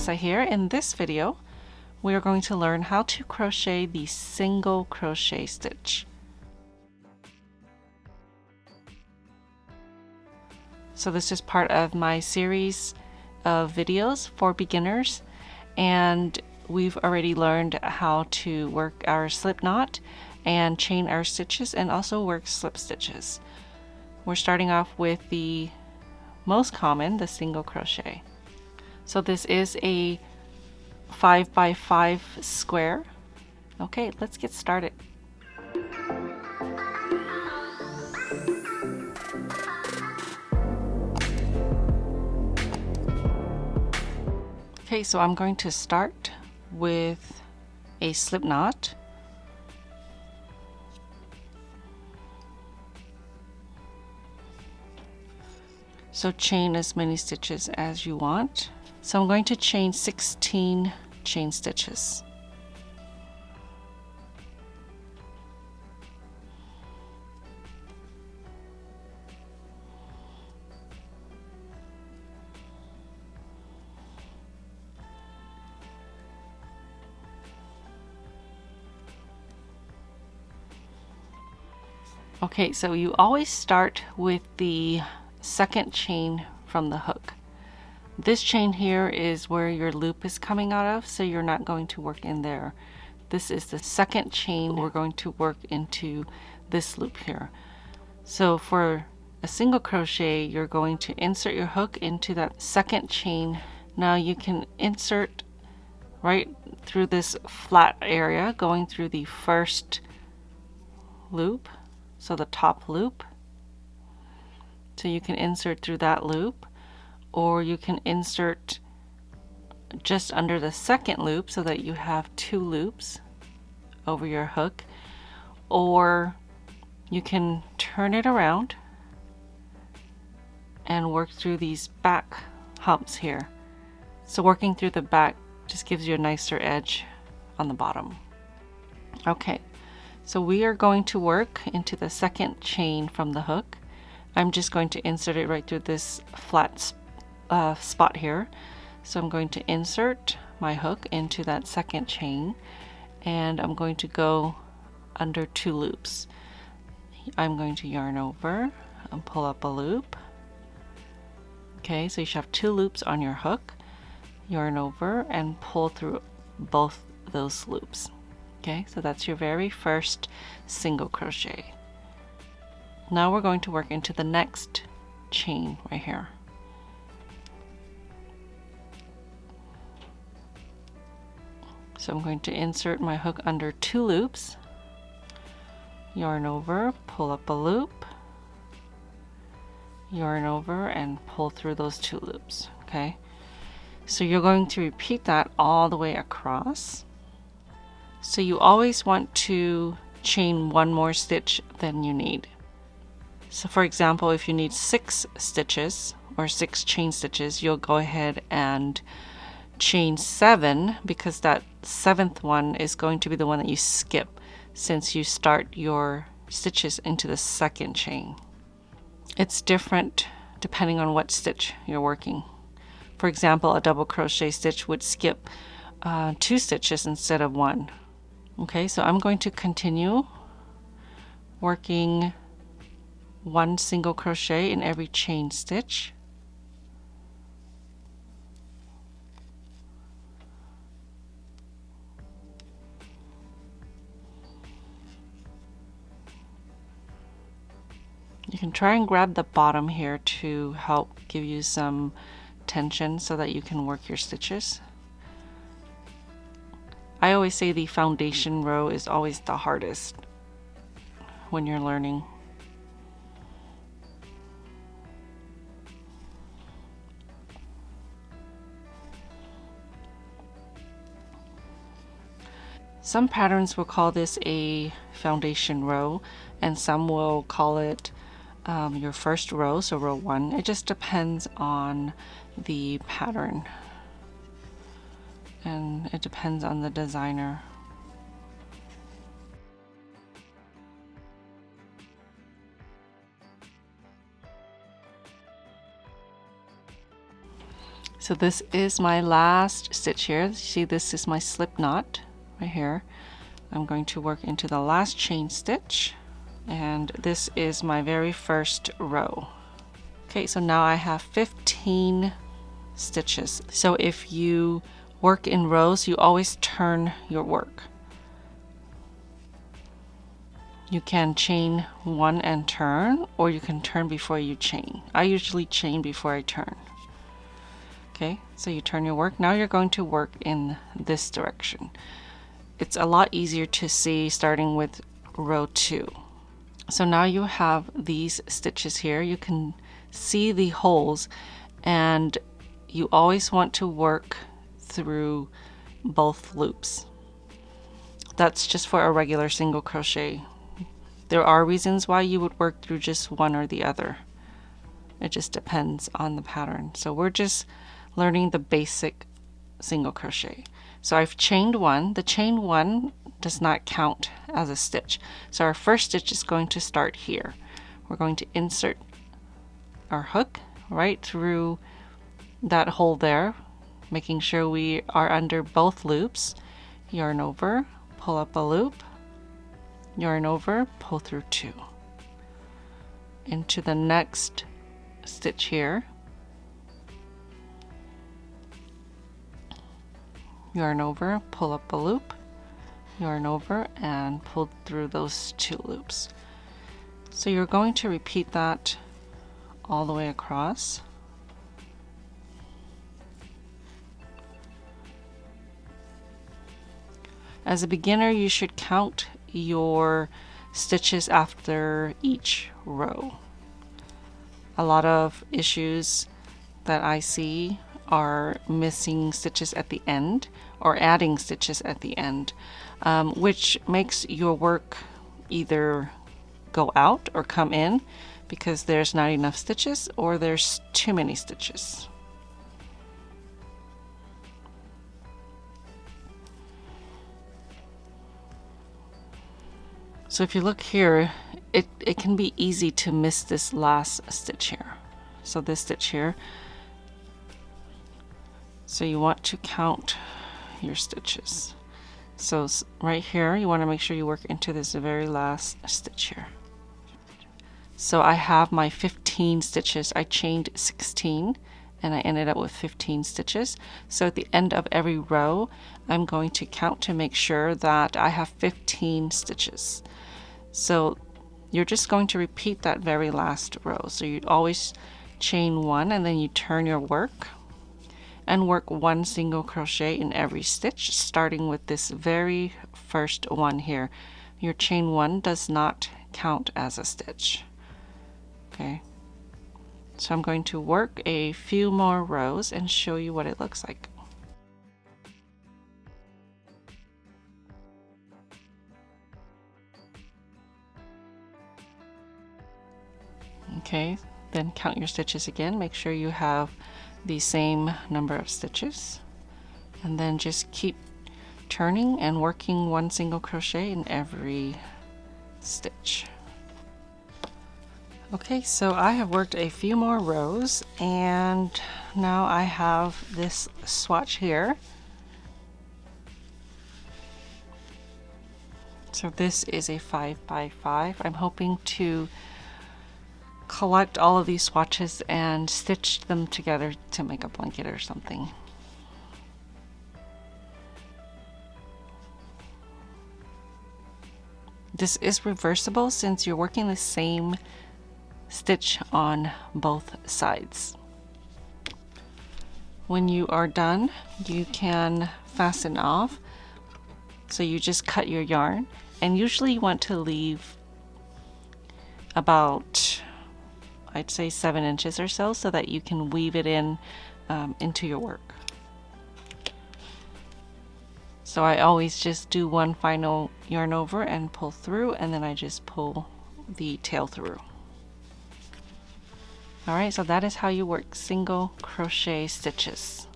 Phanessa here. In this video, we are going to learn how to crochet the single crochet stitch. So this is part of my series of videos for beginners, and we've already learned how to work our slip knot and chain our stitches and also work slip stitches. We're starting off with the most common, the single crochet. So this is a 5 by 5 square. Okay, let's get started. Okay, so I'm going to start with a slip knot. So chain as many stitches as you want. So I'm going to chain 16 chain stitches. Okay, so you always start with the second chain from the hook. This chain here is where your loop is coming out of, so you're not going to work in there. This is the second chain we're going to work into this loop here. So for a single crochet, you're going to insert your hook into that second chain. Now you can insert right through this flat area, going through the first loop, so the top loop. So you can insert through that loop, or you can insert just under the second loop so that you have 2 loops over your hook, or you can turn it around and work through these back humps here. So working through the back just gives you a nicer edge on the bottom. Okay, so we are going to work into the second chain from the hook. I'm just going to insert it right through this flat spot here. So I'm going to insert my hook into that second chain, and I'm going to go under 2 loops. I'm going to yarn over and pull up a loop. Okay, so you should have 2 loops on your hook. Yarn over and pull through both those loops. Okay, so that's your very first single crochet. Now we're going to work into the next chain right here. So I'm going to insert my hook under 2 loops, yarn over, pull up a loop, yarn over, and pull through those 2 loops. Okay, so you're going to repeat that all the way across. So you always want to chain 1 more stitch than you need. So for example, if you need 6 stitches or 6 chain stitches, you'll go ahead and chain 7, because that 7th one is going to be the one that you skip since you start your stitches into the second chain. It's different depending on what stitch you're working. For example, a double crochet stitch would skip 2 stitches instead of 1. Okay, so I'm going to continue working 1 single crochet in every chain stitch. You can try and grab the bottom here to help give you some tension so that you can work your stitches. I always say the foundation row is always the hardest when you're learning. Some patterns will call this a foundation row, and some will call it your first row, so row 1. It just depends on the pattern, and it depends on the designer. So this is my last stitch here. See, this is my slip knot right here. I'm going to work into the last chain stitch, and this is my very first row. Okay, so now I have 15 stitches. So if you work in rows, you always turn your work. You can chain one and turn, or you can turn before you chain. I usually chain before I turn. Okay, so you turn your work. Now you're going to work in this direction. It's a lot easier to see starting with row 2. So now you have these stitches here. You can see the holes, and you always want to work through both loops. That's just for a regular single crochet. There are reasons why you would work through just one or the other. It just depends on the pattern. So we're just learning the basic single crochet. So I've chained one. The chain one does not count as a stitch. So our first stitch is going to start here. We're going to insert our hook right through that hole there, making sure we are under both loops. Yarn over, pull up a loop, yarn over, pull through 2. Into the next stitch here. Yarn over, pull up a loop, yarn over, and pull through those 2 loops. So you're going to repeat that all the way across. As a beginner, you should count your stitches after each row. A lot of issues that I see are missing stitches at the end or adding stitches at the end, which makes your work either go out or come in because there's not enough stitches or there's too many stitches. So if you look here, it can be easy to miss this last stitch here. So this stitch here. So you want to count your stitches. So right here, you want to make sure you work into this very last stitch here. So I have my 15 stitches. I chained 16 and I ended up with 15 stitches. So at the end of every row, I'm going to count to make sure that I have 15 stitches. So you're just going to repeat that very last row. So you always chain 1 and then you turn your work and work 1 single crochet in every stitch, starting with this very first one here. Your chain 1 does not count as a stitch. Okay, so I'm going to work a few more rows and show you what it looks like. Okay, then count your stitches again. Make sure you have the same number of stitches, and then just keep turning and working 1 single crochet in every stitch. Okay, so I have worked a few more rows and now I have this swatch here. So this is a 5x5. I'm hoping to collect all of these swatches and stitch them together to make a blanket or something. This is reversible since you're working the same stitch on both sides. When you are done, you can fasten off. So you just cut your yarn, and usually you want to leave about, I'd say 7 inches or so that you can weave it in into your work. So I always just do 1 final yarn over and pull through, and then I just pull the tail through. Alright, so that is how you work single crochet stitches.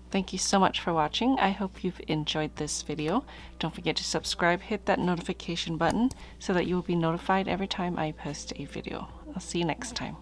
Thank you so much for watching. I hope you've enjoyed this video. Don't forget to subscribe, hit that notification button so that you will be notified every time I post a video. I'll see you next time.